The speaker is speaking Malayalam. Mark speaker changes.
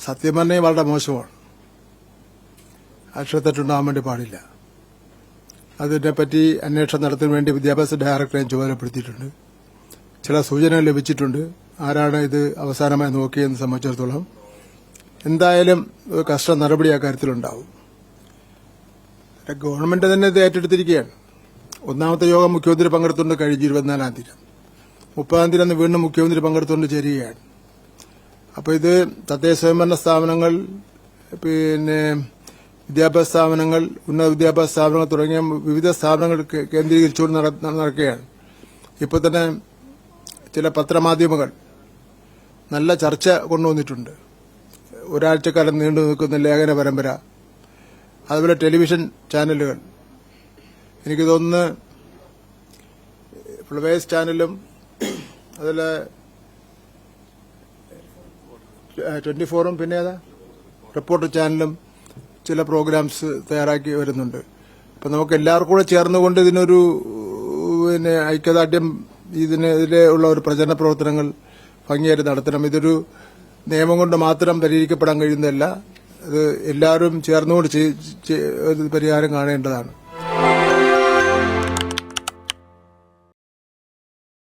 Speaker 1: സത്യം പറഞ്ഞാൽ വളരെ മോശമാണ്. അക്ഷരത്തെറ്റുണ്ടാകാൻ വേണ്ടി പാടില്ല. അതിനെപ്പറ്റി അന്വേഷണം നടത്താൻ വേണ്ടി വിദ്യാഭ്യാസ ഡയറക്ടറെ ചുമതലപ്പെടുത്തിയിട്ടുണ്ട്. ചില സൂചനകൾ ലഭിച്ചിട്ടുണ്ട്. ആരാണ് ഇത് അവസാനമായി നോക്കിയതെന്ന് സംബന്ധിച്ചിടത്തോളം എന്തായാലും കർശന നടപടി ആ കാര്യത്തിലുണ്ടാവും. ഗവൺമെന്റ് തന്നെ ഇത് ഏറ്റെടുത്തിരിക്കുകയാണ്. ഒന്നാമത്തെ യോഗം മുഖ്യമന്ത്രി പങ്കെടുത്തുകൊണ്ട് കഴിഞ്ഞു 24-ാം തീയതി. 30-ാം തീയതി അന്ന് വീണ്ടും മുഖ്യമന്ത്രി പങ്കെടുത്തുകൊണ്ട് ചേരുകയാണ്. അപ്പോൾ ഇത് തദ്ദേശ സ്വയംഭരണ സ്ഥാപനങ്ങൾ, പിന്നെ വിദ്യാഭ്യാസ സ്ഥാപനങ്ങൾ, ഉന്നത വിദ്യാഭ്യാസ സ്ഥാപനങ്ങൾ തുടങ്ങിയ വിവിധ സ്ഥാപനങ്ങൾ കേന്ദ്രീകരിച്ചുകൊണ്ട് നടക്കുകയാണ്. ഇപ്പോൾ തന്നെ ചില പത്രമാധ്യമങ്ങൾ നല്ല ചർച്ച കൊണ്ടുവന്നിട്ടുണ്ട്. ഒരാഴ്ചക്കാലം നീണ്ടു നിൽക്കുന്ന ലേഖന പരമ്പര, അതുപോലെ ടെലിവിഷൻ ചാനലുകൾ. എനിക്ക് തോന്നുന്നു ഫ്ലവേഴ്സ് ചാനലും അതുപോലെ 24-ഉം പിന്നെ ഏതാ റിപ്പോർട്ടർ ചാനലും ചില പ്രോഗ്രാംസ് തയ്യാറാക്കി വരുന്നുണ്ട്. അപ്പം നമുക്ക് എല്ലാവർക്കും കൂടെ ചേർന്നുകൊണ്ട് ഇതിനൊരു ഐക്യദാർഢ്യം ഇതിലുള്ള ഒരു പ്രചരണ പ്രവർത്തനങ്ങൾ ഭംഗിയായിട്ട് നടത്തണം. ഇതൊരു നിയമം കൊണ്ട് മാത്രം പരിഹരിക്കപ്പെടാൻ കഴിയുന്നതല്ല. അത് എല്ലാവരും ചേർന്നുകൊണ്ട് പരിഹാരം കാണേണ്ടതാണ്.